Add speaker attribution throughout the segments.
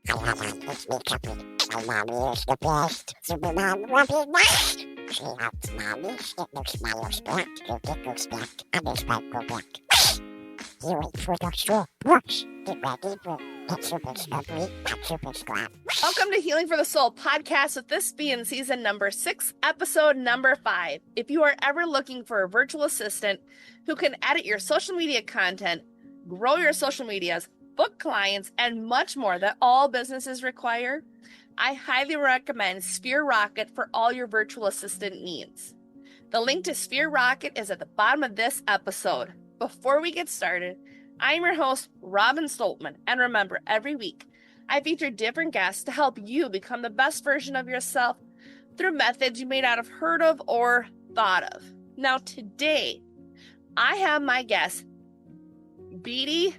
Speaker 1: It's me, Cappy. My mommy is the best. Superman will be next. She helps mommy. It looks my nose black. Your dick looks black. And this might go black. You wait for the straw. Brush. Get ready for Pet Super Scrubby. Pet Super Scrub.
Speaker 2: Welcome to Healing for the Soul podcast, with this being season number 6, episode number 5. If you are ever looking for a virtual assistant who can edit your social media content, grow your social medias, book clients, and much more that all businesses require, I highly recommend Sphere Rocket for all your virtual assistant needs. The link to Sphere Rocket is at the bottom of this episode. Before we get started, I'm your host, Robin Stoltman, and remember, every week, I feature different guests to help you become the best version of yourself through methods you may not have heard of or thought of. Now, today, I have my guest, Beatty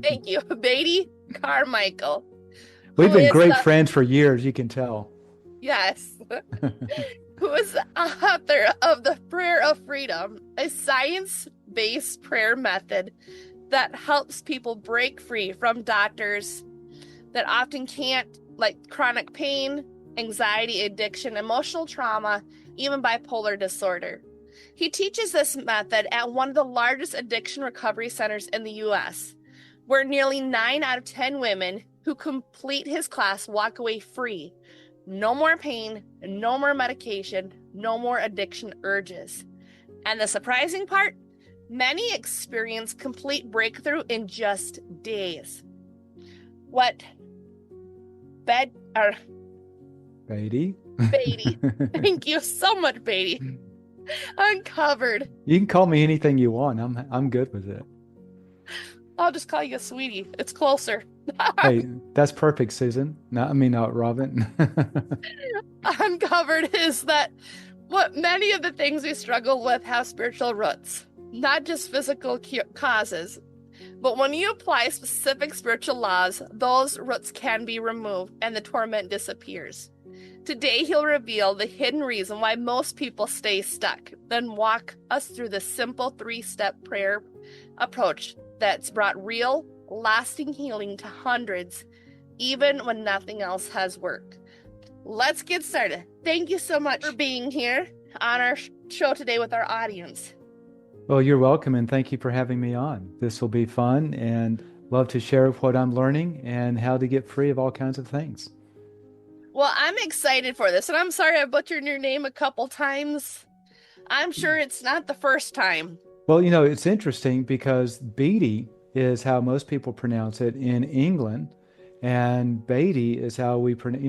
Speaker 2: thank you, Beatty Carmichael.
Speaker 3: We've been great friends for years, you can tell.
Speaker 2: Yes. Who is the author of the Prayer of Freedom, a science-based prayer method that helps people break free from doctors that often can't, like chronic pain, anxiety, addiction, emotional trauma, even bipolar disorder. He teaches this method at one of the largest addiction recovery centers in the U.S., where nearly 9 out of 10 women who complete his class walk away free. No more pain, no more medication, no more addiction urges. And the surprising part, many experience complete breakthrough in just days.
Speaker 3: Beatty?
Speaker 2: Thank you so much, Beatty. Uncovered.
Speaker 3: You can call me anything you want. I'm good with it.
Speaker 2: I'll just call you sweetie. It's closer.
Speaker 3: Hey, that's perfect, Susan. Not Robin.
Speaker 2: Uncovered is that what many of the things we struggle with have spiritual roots, not just physical causes. But when you apply specific spiritual laws, those roots can be removed and the torment disappears. Today, he'll reveal the hidden reason why most people stay stuck, then walk us through the simple 3-step prayer approach that's brought real, lasting healing to hundreds, even when nothing else has worked. Let's get started. Thank you so much for being here on our show today with our audience.
Speaker 3: Well, you're welcome, and thank you for having me on. This will be fun, and love to share what I'm learning and how to get free of all kinds of things.
Speaker 2: Well, I'm excited for this, and I'm sorry I butchered your name a couple times. I'm sure it's not the first time.
Speaker 3: Well, it's interesting because Beatty is how most people pronounce it in England, and Beatty is how we pronounce.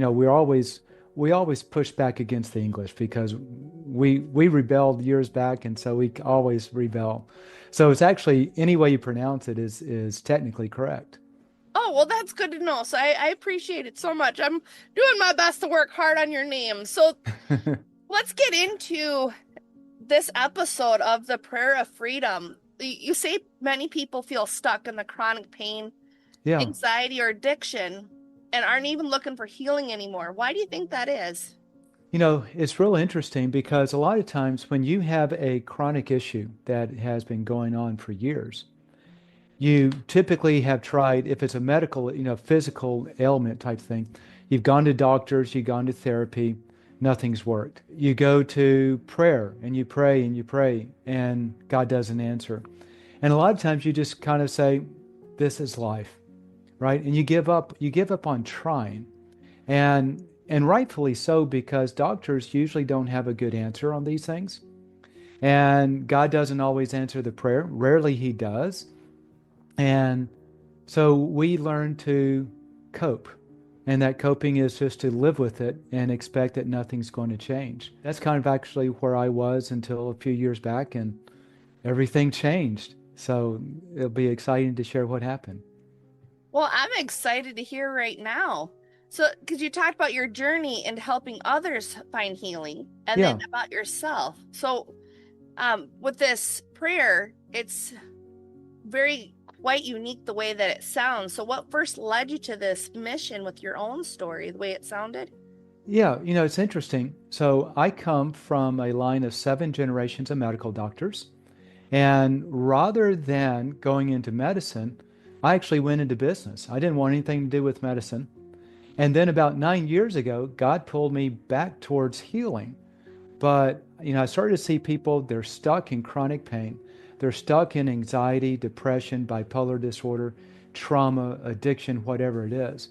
Speaker 3: We always push back against the English because we rebelled years back, and so we always rebel. So it's actually any way you pronounce it is technically correct.
Speaker 2: Oh, well, that's good to know. So I appreciate it so much. I'm doing my best to work hard on your name. So let's get into this episode of the Prayer of Freedom. You say many people feel stuck in the chronic pain, anxiety, or addiction and aren't even looking for healing anymore. Why do you think that is?
Speaker 3: It's real interesting because a lot of times when you have a chronic issue that has been going on for years, you typically have tried, if it's a medical, physical ailment type thing, you've gone to doctors, you've gone to therapy, nothing's worked. You go to prayer and you pray and you pray and God doesn't answer. And a lot of times you just kind of say, this is life, right? And you give up on trying. And rightfully so, because doctors usually don't have a good answer on these things. And God doesn't always answer the prayer. Rarely he does. And so we learn to cope. And that coping is just to live with it and expect that nothing's going to change. That's kind of actually where I was until a few years back, and everything changed. So it'll be exciting to share what happened.
Speaker 2: Well, I'm excited to hear right now. So, because you talked about your journey and helping others find healing, and then about yourself. So, with this prayer, it's quite unique the way that it sounds. So what first led you to this mission with your own story, the way it sounded?
Speaker 3: Yeah, it's interesting. So I come from a line of 7 generations of medical doctors. And rather than going into medicine, I actually went into business. I didn't want anything to do with medicine. And then about 9 years ago, God pulled me back towards healing. But, I started to see people, they're stuck in chronic pain. They're stuck in anxiety, depression, bipolar disorder, trauma, addiction, whatever it is.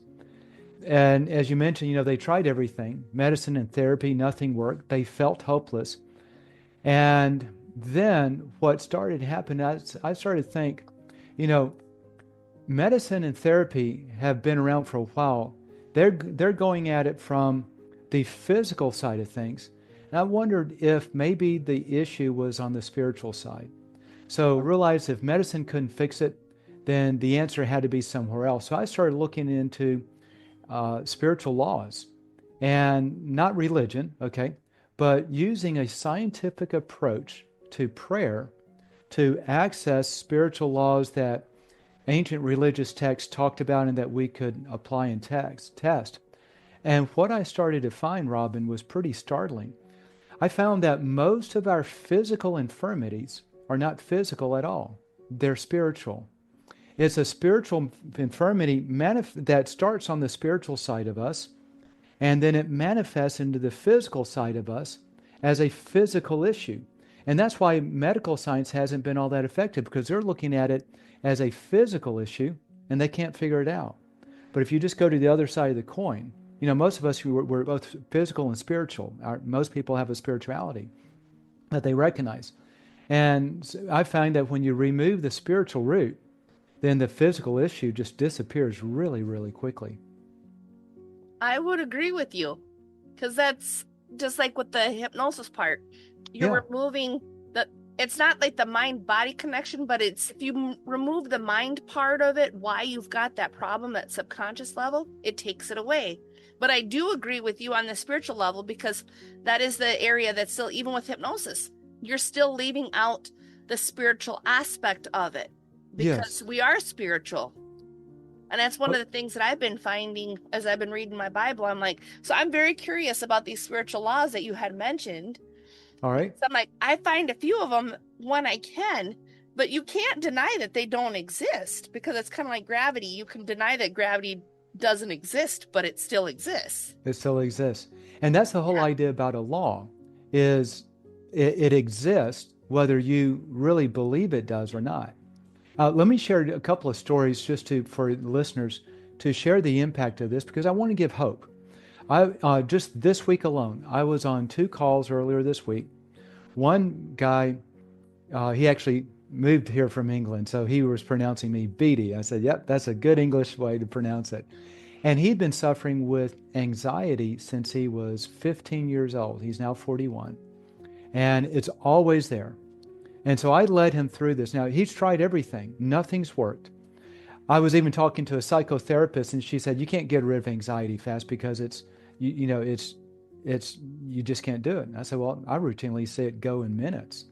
Speaker 3: And as you mentioned, they tried everything, medicine and therapy, nothing worked. They felt hopeless. And then what started to happen, I started to think, you know, medicine and therapy have been around for a while. They're going at it from the physical side of things. And I wondered if maybe the issue was on the spiritual side. So realized if medicine couldn't fix it, then the answer had to be somewhere else. So I started looking into spiritual laws, and not religion, okay, but using a scientific approach to prayer to access spiritual laws that ancient religious texts talked about and that we could apply and test. And what I started to find, Robin, was pretty startling. I found that most of our physical infirmities are not physical at all. They're spiritual. It's a spiritual infirmity that starts on the spiritual side of us, and then it manifests into the physical side of us as a physical issue. And that's why medical science hasn't been all that effective, because they're looking at it as a physical issue and they can't figure it out. But if you just go to the other side of the coin, most of us, we're both physical and spiritual. Most people have a spirituality that they recognize. And I find that when you remove the spiritual root, then the physical issue just disappears really, really quickly.
Speaker 2: I would agree with you, because that's just like with the hypnosis part. You're removing it's not like the mind-body connection, but it's if you remove the mind part of it, why you've got that problem, that subconscious level, it takes it away. But I do agree with you on the spiritual level, because that is the area that's still, even with hypnosis, you're still leaving out the spiritual aspect of it, because we are spiritual. And that's one of the things that I've been finding as I've been reading my Bible. I'm like, so I'm very curious about these spiritual laws that you had mentioned.
Speaker 3: All right.
Speaker 2: So I'm like, I find a few of them when I can, but you can't deny that they don't exist, because it's kind of like gravity. You can deny that gravity doesn't exist, but it still exists.
Speaker 3: It still exists. And that's the whole idea about a law, is it exists whether you really believe it does or not. Let me share a couple of stories just for listeners to share the impact of this, because I want to give hope. Just this week alone, I was on 2 calls earlier this week. One guy, he actually moved here from England, so he was pronouncing me Beatty. I said, yep, that's a good English way to pronounce it. And he'd been suffering with anxiety since he was 15 years old. He's now 41. And it's always there. And so I led him through this. Now, he's tried everything. Nothing's worked. I was even talking to a psychotherapist, and she said, you can't get rid of anxiety fast, because you just can't do it. And I said, well, I routinely see it go in minutes.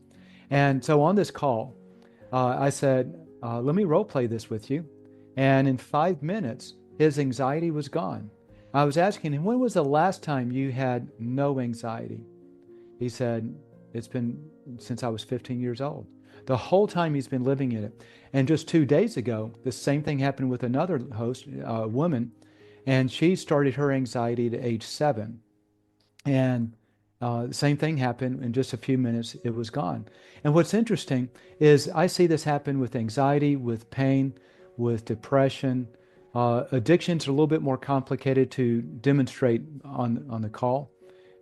Speaker 3: And so on this call, I said, let me role play this with you. And in 5 minutes, his anxiety was gone. I was asking him, when was the last time you had no anxiety? He said, it's been since I was 15 years old. The whole time he's been living in it. And just 2 days ago, the same thing happened with another host, a woman, and she started her anxiety at age 7. And the same thing happened. In just a few minutes, it was gone. And what's interesting is I see this happen with anxiety, with pain, with depression. Addictions are a little bit more complicated to demonstrate on the call.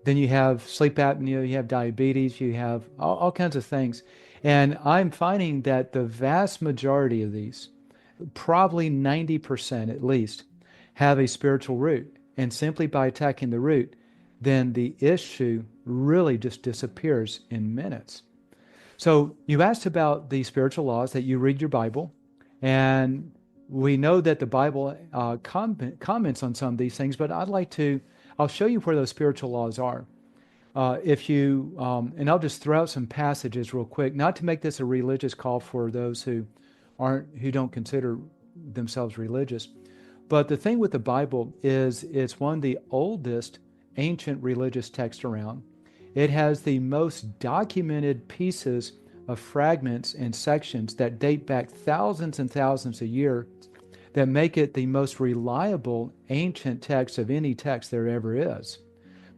Speaker 3: Then you have sleep apnea, you have diabetes, you have all kinds of things. And I'm finding that the vast majority of these, probably 90% at least, have a spiritual root. And simply by attacking the root, then the issue really just disappears in minutes. So you asked about the spiritual laws, that you read your Bible, and we know that the Bible comments on some of these things, but I'll show you where those spiritual laws are. And I'll just throw out some passages real quick, not to make this a religious call for those who don't consider themselves religious. But the thing with the Bible is it's one of the oldest ancient religious texts around. It has the most documented pieces of fragments and sections that date back thousands and thousands of years that make it the most reliable ancient text of any text there ever is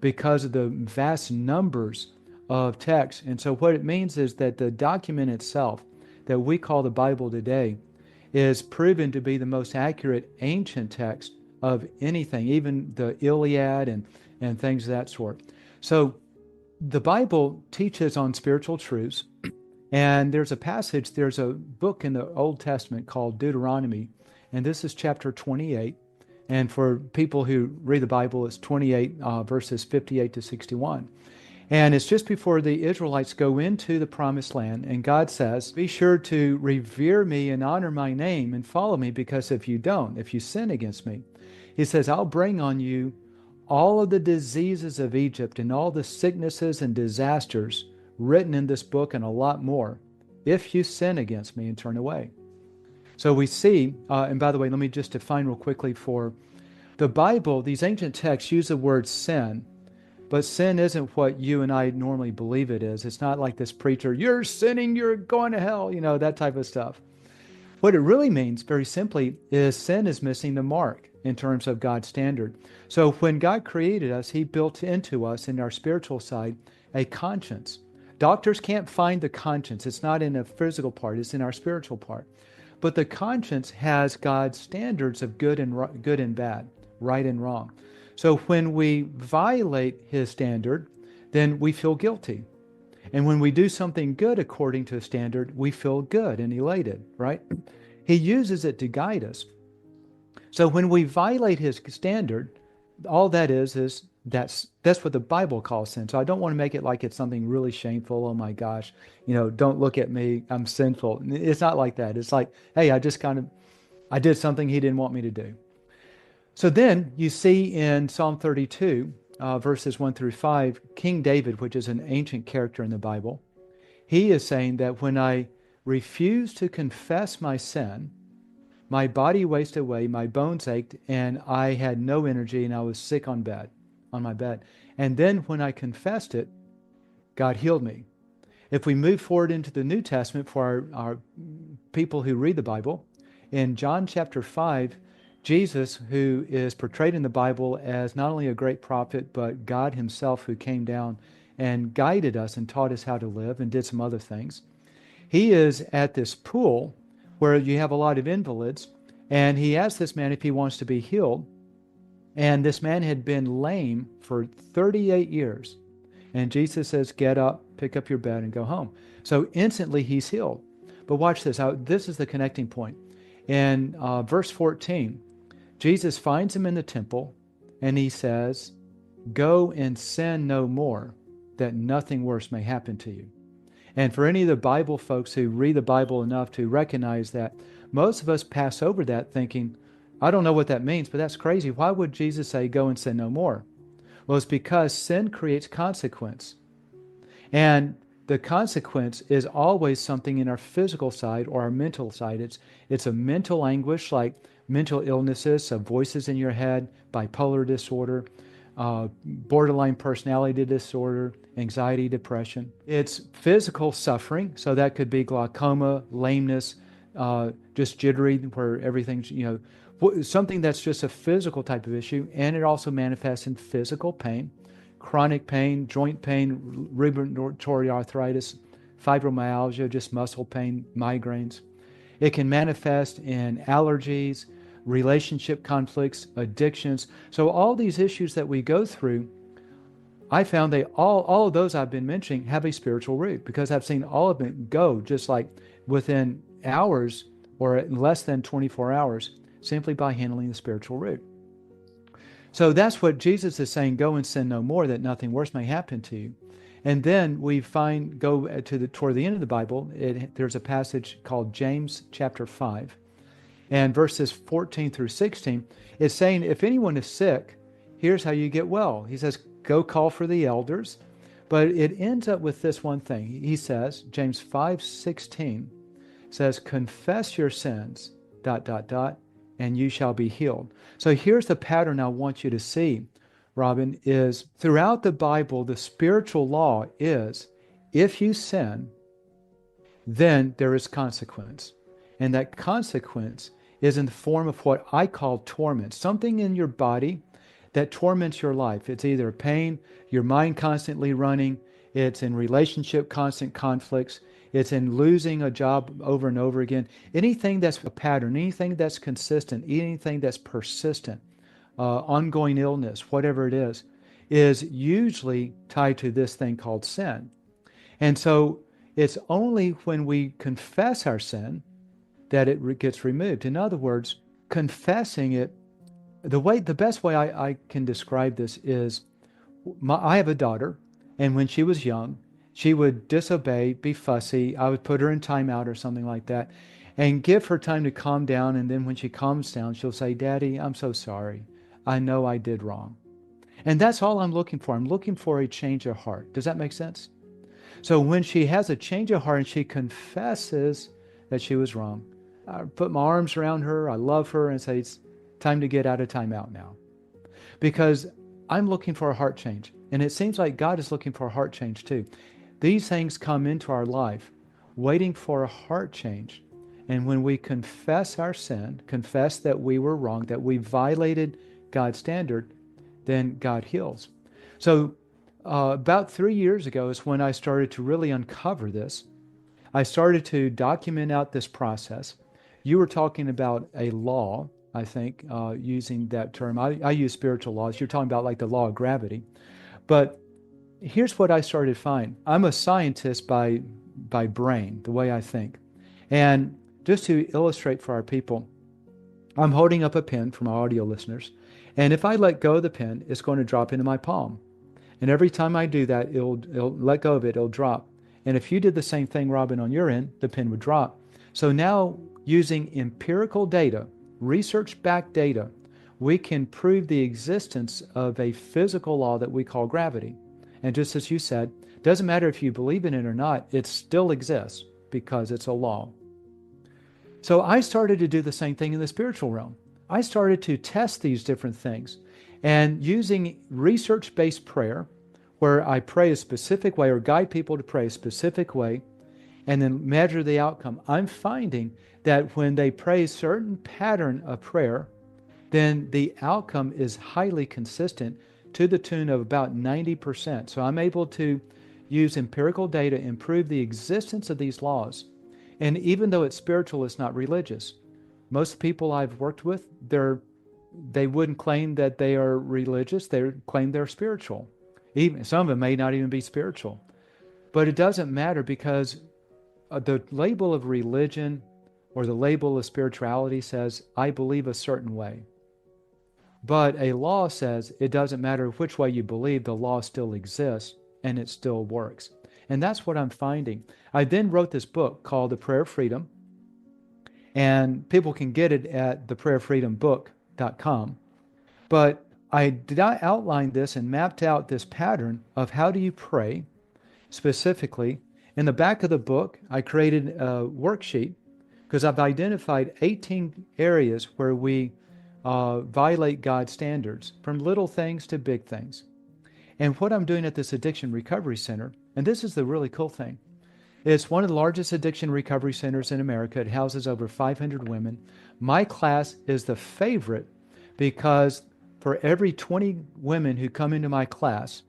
Speaker 3: because of the vast numbers of texts. And so what it means is that the document itself that we call the Bible today is proven to be the most accurate ancient text of anything, even the Iliad and things of that sort. So the Bible teaches on spiritual truths, and there's a book in the Old Testament called Deuteronomy, and this is chapter 28. And for people who read the Bible, it's 28 verses 58 to 61. And it's just before the Israelites go into the promised land, and God says, be sure to revere me and honor my name and follow me, because if you don't, if you sin against me, he says, I'll bring on you all of the diseases of Egypt and all the sicknesses and disasters written in this book and a lot more, if you sin against me and turn away. So we see, and by the way, let me just define real quickly for the Bible, these ancient texts use the word sin, but sin isn't what you and I normally believe it is. It's not like this preacher, you're sinning, you're going to hell, that type of stuff. What it really means, very simply, is sin is missing the mark in terms of God's standard. So when God created us, he built into us, in our spiritual side, a conscience. Doctors can't find the conscience. It's not in a physical part, it's in our spiritual part. But the conscience has God's standards of good and bad, right and wrong. So when we violate his standard, then we feel guilty. And when we do something good according to his standard, we feel good and elated, right? He uses it to guide us. So when we violate his standard, all that is that's what the Bible calls sin. So I don't want to make it like it's something really shameful. Oh my gosh, don't look at me, I'm sinful. It's not like that. It's like, hey, I did something he didn't want me to do. So then you see in Psalm 32, verses 1 through 5, King David, which is an ancient character in the Bible, he is saying that when I refused to confess my sin, my body wasted away, my bones ached, and I had no energy, and I was sick on my bed. And then when I confessed it, God healed me. If we move forward into the New Testament for our people who read the Bible, in John chapter 5, Jesus, who is portrayed in the Bible as not only a great prophet, but God himself who came down and guided us and taught us how to live and did some other things. He is at this pool where you have a lot of invalids, and he asked this man if he wants to be healed. And this man had been lame for 38 years. And Jesus says, get up, pick up your bed, and go home. So instantly he's healed. But watch this. This is the connecting point. In verse 14, Jesus finds him in the temple, and he says, go and sin no more, that nothing worse may happen to you. And for any of the Bible folks who read the Bible enough to recognize that, most of us pass over that thinking, I don't know what that means, but that's crazy. Why would Jesus say, go and sin no more? Well, it's because sin creates consequence. And the consequence is always something in our physical side or our mental side. It's a mental anguish, like mental illnesses, voices in your head, bipolar disorder, borderline personality disorder, anxiety, depression. It's physical suffering, so that could be glaucoma, lameness, just jittery, where everything's, something that's just a physical type of issue, and it also manifests in physical pain, chronic pain, joint pain, rheumatoid arthritis, fibromyalgia, just muscle pain, migraines. It can manifest in allergies, relationship conflicts, addictions. So all these issues that we go through, I found all of those I've been mentioning have a spiritual root, because I've seen all of them go just like within hours or less than 24 hours, simply by handling the spiritual root. So that's what Jesus is saying, go and sin no more, that nothing worse may happen to you. And then we go toward the end of the Bible, there's a passage called James chapter 5. And verses 14 through 16, it's saying, if anyone is sick, here's how you get well. He says, go call for the elders. But it ends up with this one thing. He says, James 5:16 says, confess your sins, ... and you shall be healed. So here's the pattern I want you to see, Robin, is throughout the Bible, the spiritual law is, if you sin, then there is consequence. And that consequence is in the form of what I call torment, something in your body that torments your life. It's either pain, your mind constantly running, it's in relationship constant conflicts, it's in losing a job over and over again. Anything that's a pattern, anything that's consistent, anything that's persistent, ongoing illness, whatever it is usually tied to this thing called sin. And so it's only when we confess our sin that it gets removed. In other words, confessing it, the best way I can describe this is, I have a daughter, and when she was young, she would disobey, be fussy. I would put her in timeout or something like that, and give her time to calm down. And then when she calms down, she'll say, "Daddy, I'm so sorry. I know I did wrong." And that's all I'm looking for. I'm looking for a change of heart. Does that make sense? So when she has a change of heart and she confesses that she was wrong, I put my arms around her, I love her, and say, "It's time to get out of timeout now." Because I'm looking for a heart change. And it seems like God is looking for a heart change too. These things come into our life waiting for a heart change. And when we confess our sin, confess that we were wrong, that we violated God's standard, then God heals. So about 3 years ago is when I started to really uncover this. I started to document out this process. You were talking about a law, I think, using that term. I use spiritual laws. You're talking about like the law of gravity. But here's what I started to find. I'm a scientist by brain, the way I think. And just to illustrate for our people, I'm holding up a pen for my audio listeners. And if I let go of the pen, it's going to drop into my palm. And every time I do that, it'll let go of it, it'll drop. And if you did the same thing, Robin, on your end, the pen would drop. So now, using empirical data, research-backed data, we can prove the existence of a physical law that we call gravity. And just as you said, doesn't matter if you believe in it or not, it still exists because it's a law. So I started to do the same thing in the spiritual realm. I started to test these different things. And using research-based prayer, where I pray a specific way or guide people to pray a specific way, and then measure the outcome, I'm finding that when they pray a certain pattern of prayer, then the outcome is highly consistent to the tune of about 90%. So I'm able to use empirical data and prove the existence of these laws. And even though it's spiritual, it's not religious. Most people I've worked with, they wouldn't claim that they are religious. They claim they're spiritual. Even some of them may not even be spiritual. But it doesn't matter, because the label of religion or the label of spirituality says, I believe a certain way. But a law says it doesn't matter which way you believe, the law still exists and it still works. And that's what I'm finding. I then wrote this book called The Prayer of Freedom, and people can get it at theprayerfreedombook.com. But I outlined this and mapped out this pattern of how do you pray specifically. In the back of the book, I created a worksheet because I've identified 18 areas where we violate God's standards, from little things to big things. And what I'm doing at this Addiction Recovery Center, and this is the really cool thing, it's one of the largest addiction recovery centers in America. It houses over 500 women. My class is the favorite because for every 20 women who come into my class,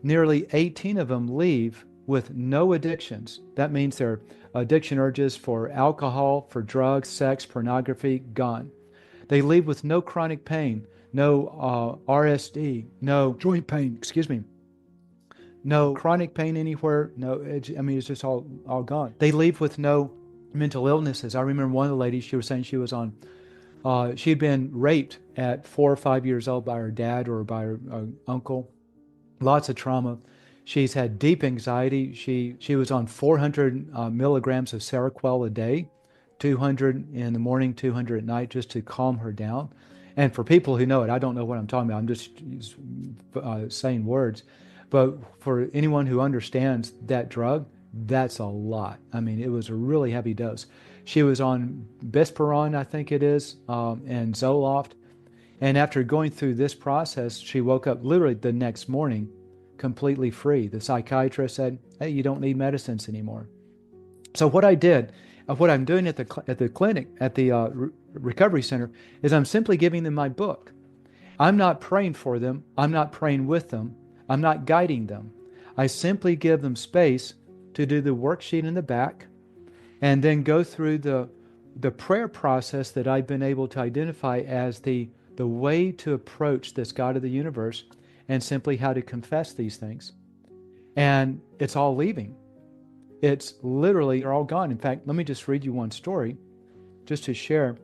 Speaker 3: nearly 18 of them leave with no addictions. That means their addiction urges for alcohol, for drugs, sex, pornography, gone. They leave with no chronic pain, no RSD, no joint pain, no chronic pain anywhere. It's just all gone. They leave with no mental illnesses. I remember one of the ladies, she was saying she was on, she had been raped at 4 or 5 years old by her dad or by her uncle. Lots of trauma. She's had deep anxiety. She was on 400 milligrams of Seroquel a day, 200 in the morning, 200 at night, just to calm her down. And for people who know it, I don't know what I'm talking about. I'm just saying words. But for anyone who understands that drug, that's a lot. I mean, it was a really heavy dose. She was on Bispiron, I think it is, and Zoloft. And after going through this process, she woke up literally the next morning completely free. The psychiatrist said, hey, you don't need medicines anymore. So what I did, what I'm doing at the clinic, at the recovery center, is I'm simply giving them my book. I'm not praying for them. I'm not praying with them. I'm not guiding them. I simply give them space to do the worksheet in the back and then go through the prayer process that I've been able to identify as the way to approach this God of the universe and simply how to confess these things. And it's all leaving. It's literally, they're all gone. In fact, let me just read you one story just to share.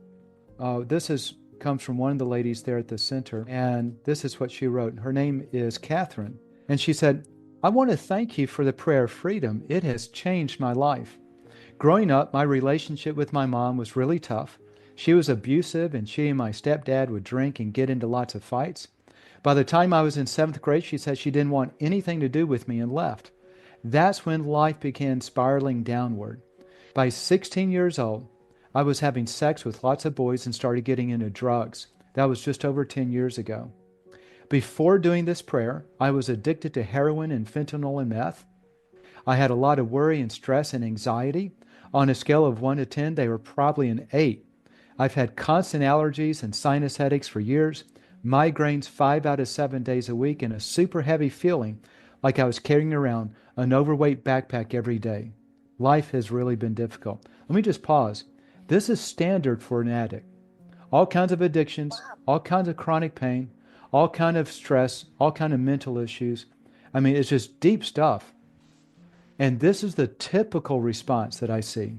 Speaker 3: Comes from one of the ladies there at the center, and this is what she wrote. Her name is Catherine, and she said, I want to thank you for the prayer of freedom. It has changed my life. Growing up, my relationship with my mom was really tough. She was abusive, and she and my stepdad would drink and get into lots of fights. By the time I was in 7th grade, she said she didn't want anything to do with me and left. That's when life began spiraling downward. By 16 years old, I was having sex with lots of boys and started getting into drugs. That was just over 10 years ago. Before doing this prayer, I was addicted to heroin and fentanyl and meth. I had a lot of worry and stress and anxiety. On a scale of 1 to 10, they were probably an 8. I've had constant allergies and sinus headaches for years, migraines 5 out of 7 days a week, and a super heavy feeling like I was carrying around an overweight backpack every day. Life has really been difficult. Let me just pause. This is standard for an addict. All kinds of addictions, all kinds of chronic pain, all kind of stress, all kind of mental issues. I mean, it's just deep stuff. And this is the typical response that I see.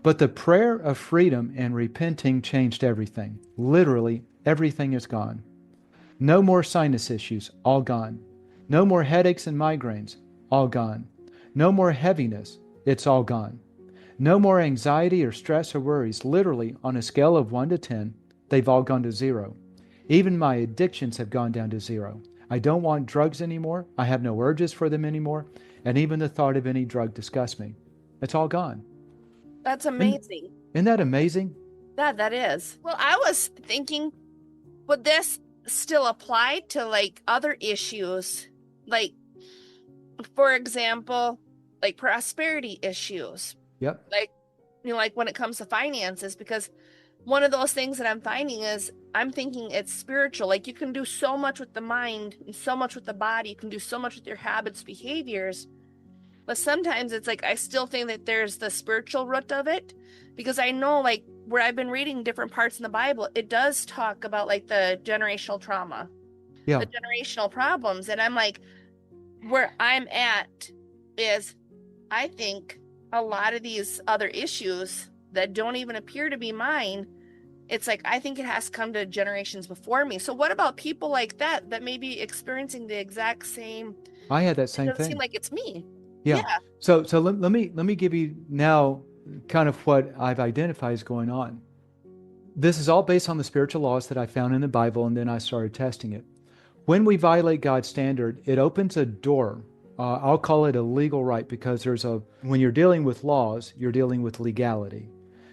Speaker 3: But the prayer of freedom and repenting changed everything. Literally, everything is gone. No more sinus issues, all gone. No more headaches and migraines, all gone. No more heaviness, it's all gone. No more anxiety or stress or worries. Literally, on a scale of 1 to 10, they've all gone to 0. Even my addictions have gone down to 0. I don't want drugs anymore. I have no urges for them anymore. And even the thought of any drug disgusts me. It's all gone.
Speaker 2: That's amazing.
Speaker 3: Isn't that amazing?
Speaker 2: That is. Well, I was thinking, would this still apply to like other issues? Like, for example, like prosperity issues.
Speaker 3: Yep.
Speaker 2: Like, like when it comes to finances, because one of those things that I'm finding is I'm thinking it's spiritual. Like you can do so much with the mind and so much with the body. You can do so much with your habits, behaviors. But sometimes it's like, I still think that there's the spiritual root of it, because I know like where I've been reading different parts in the Bible, it does talk about like the generational trauma, the generational problems. And I'm like, where I'm at is I think a lot of these other issues that don't even appear to be mine, it's like, I think it has to come to generations before me. So what about people like that may be experiencing the exact same?
Speaker 3: I had that same
Speaker 2: thing. It doesn't
Speaker 3: thing.
Speaker 2: seem like it's me.
Speaker 3: Yeah. So let me give you now kind of what I've identified as going on. This is all based on the spiritual laws that I found in the Bible, and then I started testing it. When we violate God's standard, it opens a door. I'll call it a legal right, because when you're dealing with laws, you're dealing with legality.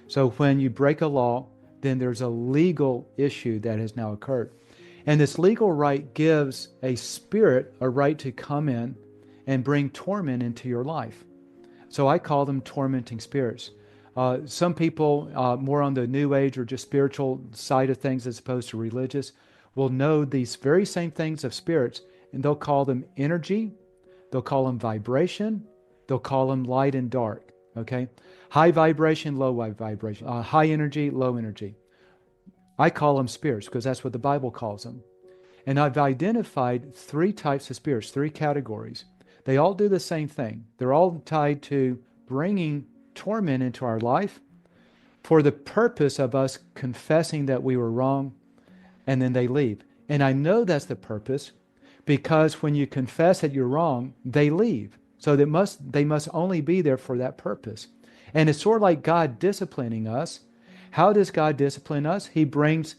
Speaker 3: So when you break a law, then there's a legal issue that has now occurred. And this legal right gives a spirit a right to come in and bring torment into your life. So I call them tormenting spirits. Some people more on the New Age or just spiritual side of things as opposed to religious will know these very same things of spirits, and they'll call them energy. They'll call them vibration. They'll call them light and dark, okay? High vibration, low vibration, high energy, low energy. I call them spirits because that's what the Bible calls them. And I've identified 3 types of spirits, 3 categories. They all do the same thing. They're all tied to bringing torment into our life for the purpose of us confessing that we were wrong, and then they leave. And I know that's the purpose, because when you confess that you're wrong, they leave. So they must only be there for that purpose. And it's sort of like God disciplining us. How does God discipline us? He brings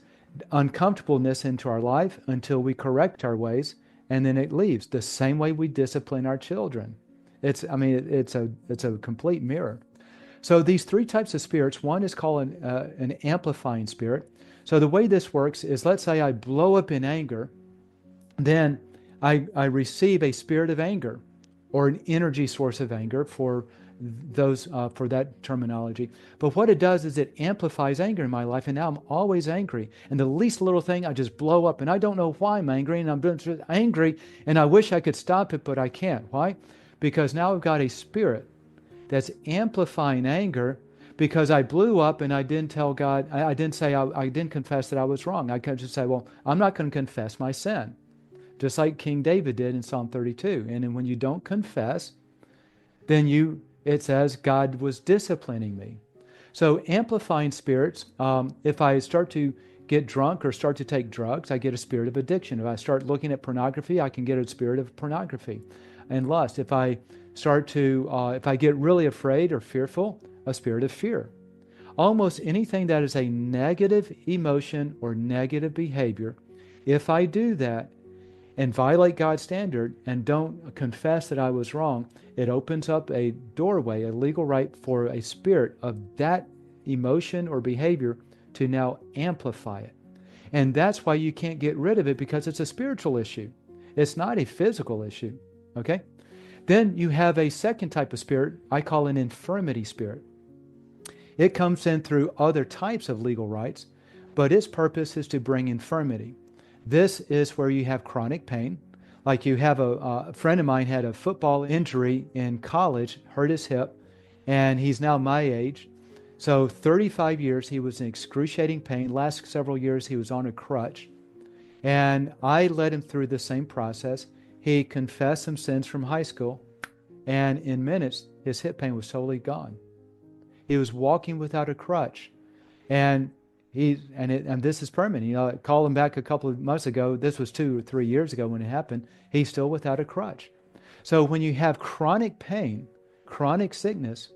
Speaker 3: uncomfortableness into our life until we correct our ways, and then it leaves. The same way we discipline our children. It's a complete mirror. So these 3 types of spirits, one is called an amplifying spirit. So the way this works is, let's say I blow up in anger, then I receive a spirit of anger or an energy source of anger for those for that terminology. But what it does is it amplifies anger in my life, and now I'm always angry. And the least little thing, I just blow up, and I don't know why I'm angry, and I'm just angry, and I wish I could stop it, but I can't. Why? Because now I've got a spirit that's amplifying anger because I blew up and I didn't tell God, I didn't say, I didn't confess that I was wrong. I could just say, well, I'm not going to confess my sin. Just like King David did in Psalm 32. And then when you don't confess, then it says God was disciplining me. So amplifying spirits, if I start to get drunk or start to take drugs, I get a spirit of addiction. If I start looking at pornography, I can get a spirit of pornography and lust. If I get really afraid or fearful, a spirit of fear. Almost anything that is a negative emotion or negative behavior, if I do that and violate God's standard and don't confess that I was wrong, it opens up a doorway, a legal right for a spirit of that emotion or behavior to now amplify it. And that's why you can't get rid of it, because it's a spiritual issue. It's not a physical issue, okay? Then you have a second type of spirit I call an infirmity spirit. It comes in through other types of legal rights, but its purpose is to bring infirmity. This is where you have chronic pain. Like you have a friend of mine had a football injury in college, hurt his hip, and he's now my age. So 35 years he was in excruciating pain. Last several years he was on a crutch. And I led him through the same process. He confessed some sins from high school, and in minutes his hip pain was totally gone. He was walking without a crutch, and this is permanent. You know, I called him back a couple of months ago. This was 2 or 3 years ago when it happened. He's still without a crutch. So when you have chronic pain, chronic sickness,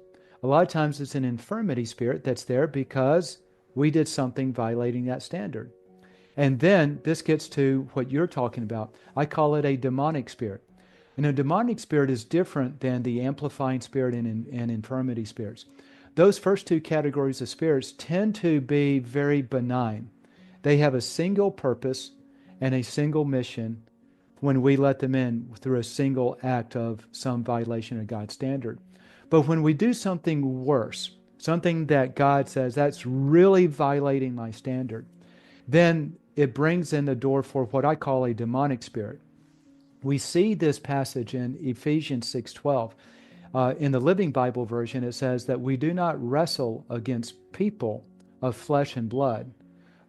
Speaker 3: a lot of times it's an infirmity spirit that's there because we did something violating that standard. And then this gets to what you're talking about. I call it a demonic spirit. And a demonic spirit is different than the amplifying spirit and infirmity spirits. Those first two categories of spirits tend to be very benign. They have a single purpose and a single mission when we let them in through a single act of some violation of God's standard. But when we do something worse, something that God says, that's really violating my standard, then it brings in the door for what I call a demonic spirit. We see this passage in Ephesians 6:12. In the Living Bible version, it says that we do not wrestle against people of flesh and blood,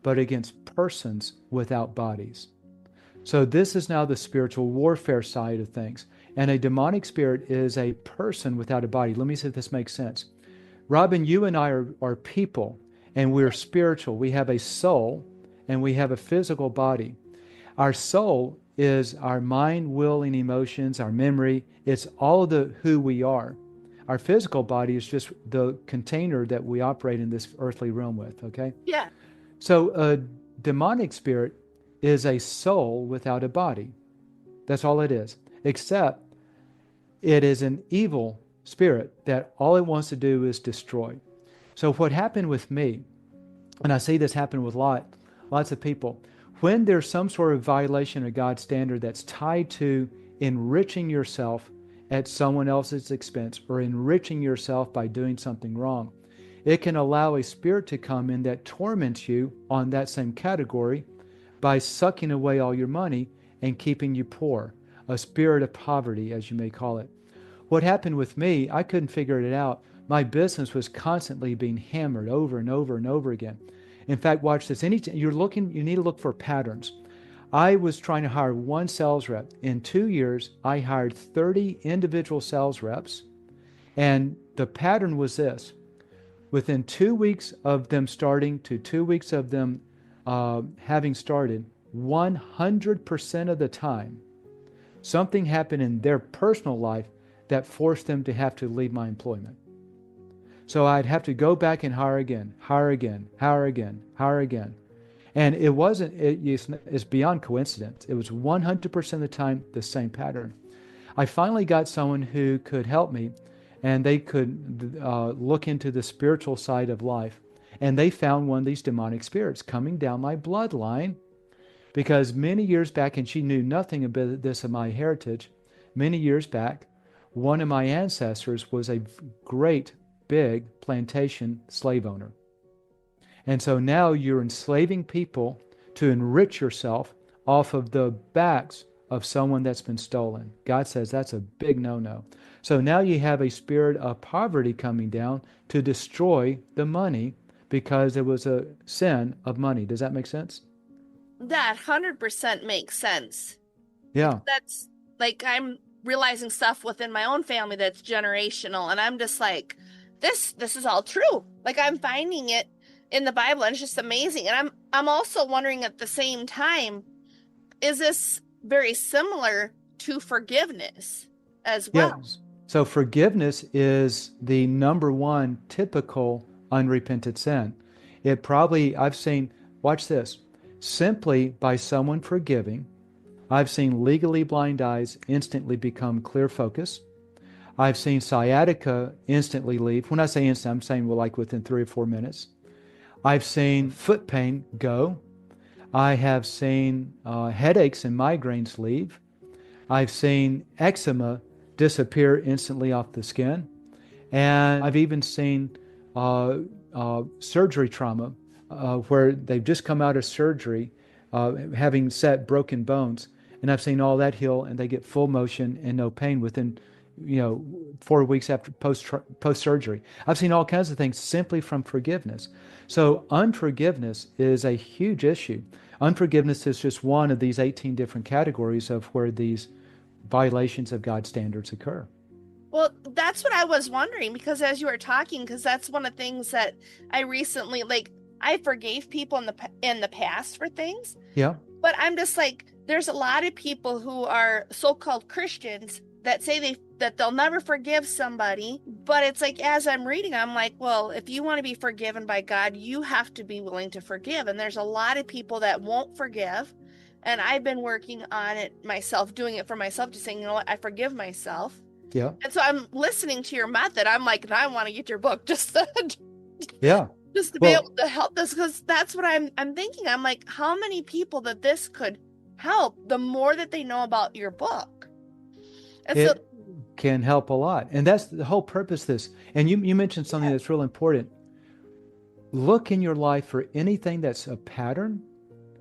Speaker 3: but against persons without bodies. So this is now the spiritual warfare side of things. And a demonic spirit is a person without a body. Let me see if this makes sense. Robin, you and I are people, and we're spiritual. We have a soul, and we have a physical body. Our soul is our mind, will, and emotions, our memory. It's all of who we are. Our physical body is just the container that we operate in this earthly realm with, okay?
Speaker 2: Yeah.
Speaker 3: So a demonic spirit is a soul without a body. That's all it is. Except it is an evil spirit that all it wants to do is destroy. So what happened with me, and I see this happen with lots of people, when there's some sort of violation of God's standard that's tied to enriching yourself at someone else's expense or enriching yourself by doing something wrong, it can allow a spirit to come in that torments you on that same category by sucking away all your money and keeping you poor, a spirit of poverty, as you may call it. What happened with me, I couldn't figure it out. My business was constantly being hammered over and over and over again. In fact, watch this. You need to look for patterns. I was trying to hire one sales rep. In 2 years, I hired 30 individual sales reps. And the pattern was this. Within 2 weeks of them starting to 2 weeks of them having started, 100% of the time, something happened in their personal life that forced them to have to leave my employment. So I'd have to go back and hire again. And it's beyond coincidence. It was 100% of the time the same pattern. I finally got someone who could help me, and they could look into the spiritual side of life. And they found one of these demonic spirits coming down my bloodline, because many years back, and she knew nothing about this of my heritage, many years back, one of my ancestors was a great big plantation slave owner. And so now you're enslaving people to enrich yourself off of the backs of someone that's been stolen. God says that's a big no-no. So now you have a spirit of poverty coming down to destroy the money because it was a sin of money. Does that make sense?
Speaker 2: That 100% makes sense.
Speaker 3: Yeah.
Speaker 2: That's like, I'm realizing stuff within my own family that's generational, and I'm just like, this is all true. Like, I'm finding it in the Bible, and it's just amazing. And I'm also wondering at the same time, is this very similar to forgiveness as well?
Speaker 3: Yes. So forgiveness is the number one typical unrepented sin. It probably, I've seen, watch this, simply by someone forgiving, I've seen legally blind eyes instantly become clear focus. I've seen sciatica instantly leave. When I say instant, I'm saying like within 3 or 4 minutes. I've seen foot pain go. I have seen headaches and migraines leave. I've seen eczema disappear instantly off the skin. And I've even seen surgery trauma where they've just come out of surgery having set broken bones. And I've seen all that heal and they get full motion and no pain within 4 weeks after post-surgery. I've seen all kinds of things simply from forgiveness. So unforgiveness is a huge issue. Unforgiveness is just one of these 18 different categories of where these violations of God's standards occur.
Speaker 2: Well, that's what I was wondering, because as you were talking, because that's one of the things that I recently, like, I forgave people in the past for things.
Speaker 3: Yeah.
Speaker 2: But I'm just like, there's a lot of people who are so-called Christians that say that they'll never forgive somebody. But it's like, as I'm reading, I'm like, well, if you want to be forgiven by God, you have to be willing to forgive. And there's a lot of people that won't forgive. And I've been working on it myself, doing it for myself, just saying, you know what, I forgive myself.
Speaker 3: Yeah.
Speaker 2: And so I'm listening to your method. I'm like, I want to get your book just to,
Speaker 3: Yeah.
Speaker 2: just to be able to help this, because that's what I'm thinking. I'm like, how many people that this could help the more that they know about your book? And
Speaker 3: it can help a lot. And that's the whole purpose of this. And you mentioned something that's real important. Look in your life for anything that's a pattern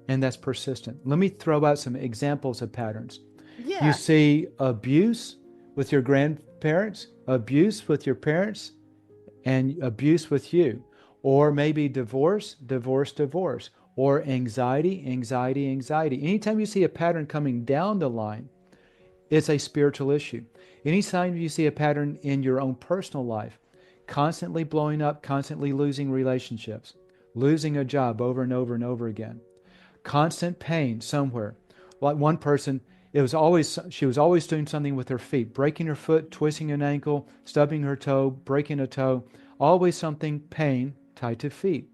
Speaker 3: and that's persistent. Let me throw out some examples of patterns.
Speaker 2: Yeah.
Speaker 3: You see abuse with your grandparents, abuse with your parents, and abuse with you. Or maybe divorce, or anxiety. Anytime you see a pattern coming down the line, it's a spiritual issue. Anytime you see a pattern in your own personal life, constantly blowing up, constantly losing relationships, losing a job over and over and over again, constant pain somewhere. Like one person, she was always doing something with her feet, breaking her foot, twisting an ankle, stubbing her toe, breaking a toe, always something pain tied to feet.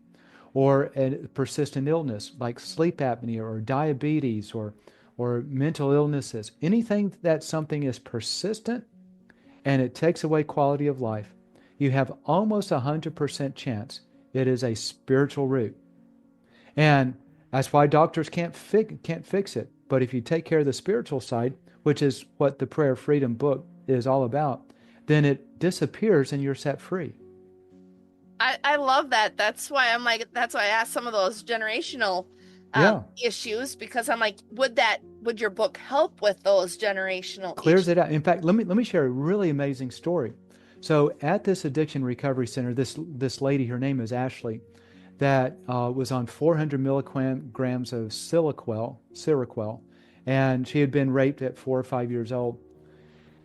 Speaker 3: Or a persistent illness like sleep apnea or diabetes or mental illnesses. Anything that something is persistent and it takes away quality of life, you have almost 100% chance it is a spiritual root. And that's why doctors can't fix it. But if you take care of the spiritual side, which is what the Prayer of Freedom book is all about, then it disappears and you're set free.
Speaker 2: I love that. That's why I asked some of those generational issues, because I'm like, would your book help with those generational
Speaker 3: Clears
Speaker 2: issues?
Speaker 3: it out. In fact, let me share a really amazing story. So at this addiction recovery center, this lady, her name is Ashley, that was on 400 milligrams of Seroquel, and she had been raped at 4 or 5 years old.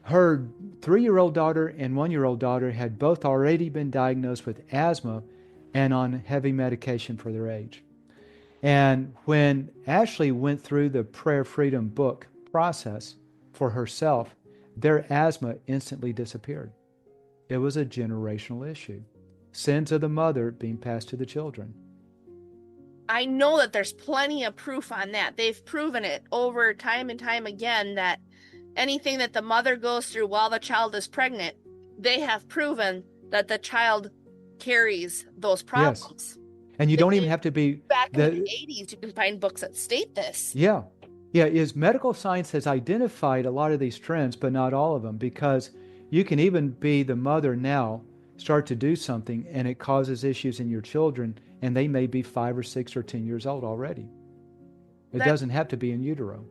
Speaker 3: Her 3-year-old daughter and 1-year-old daughter had both already been diagnosed with asthma and on heavy medication for their age. And when Ashley went through the Prayer Freedom book process for herself, their asthma instantly disappeared. It was a generational issue. Sins of the mother being passed to the children.
Speaker 2: I know that there's plenty of proof on that. They've proven it over time and time again that anything that the mother goes through while the child is pregnant, they have proven that the child carries those problems.
Speaker 3: Yes. And you don't even have to be...
Speaker 2: Back in the 80s, you can find books that state this.
Speaker 3: Yeah. Medical science has identified a lot of these trends, but not all of them, because You can even be the mother now, start to do something, and it causes issues in your children, and they may be 5 or 6 or 10 years old already. It doesn't have to be in utero.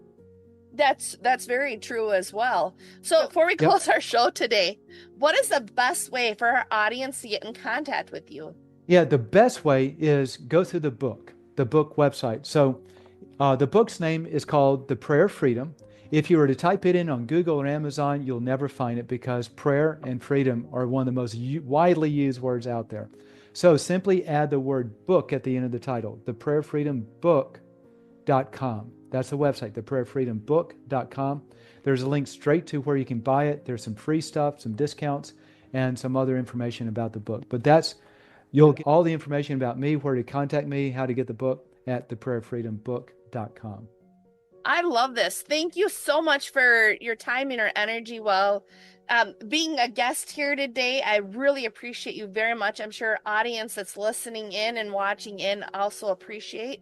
Speaker 2: That's very true as well. So before we close our show today, what is the best way for our audience to get in contact with you?
Speaker 3: Yeah, the best way is go through the book website. So the book's name is called The Prayer of Freedom. If you were to type it in on Google or Amazon, you'll never find it because prayer and freedom are one of the most widely used words out there. So simply add the word book at the end of the title, theprayerfreedombook.com. That's the website, theprayerfreedombook.com. There's a link straight to where you can buy it. There's some free stuff, some discounts, and some other information about the book. But you'll get all the information about me, where to contact me, how to get the book at theprayerfreedombook.com.
Speaker 2: I love this. Thank you so much for your time and your energy while being a guest here today. I really appreciate you very much. I'm sure our audience that's listening in and watching in also appreciate.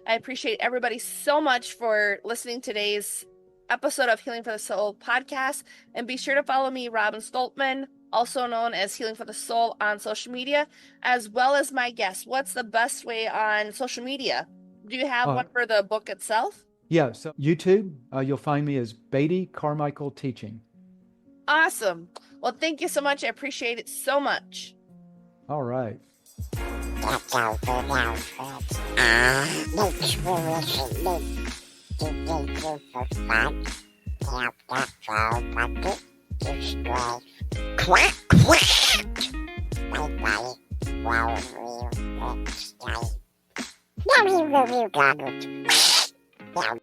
Speaker 2: I appreciate everybody so much for listening to today's episode of Healing for the Soul podcast. And be sure to follow me, Robin Stoltman, also known as Healing for the Soul, on social media, as well as my guests. What's the best way on social media? Do you have one for the book itself?
Speaker 3: Yeah, so YouTube, you'll find me as Beatty Carmichael Teaching.
Speaker 2: Awesome. Well, thank you so much. I appreciate it so much.
Speaker 3: All right.
Speaker 1: That's all for now, folks. Thanks for listening. Thank you for fun. Tap that follow button. Subscribe. Quack, quack. Bye-bye. Well, next time. Now you got it. Yeah.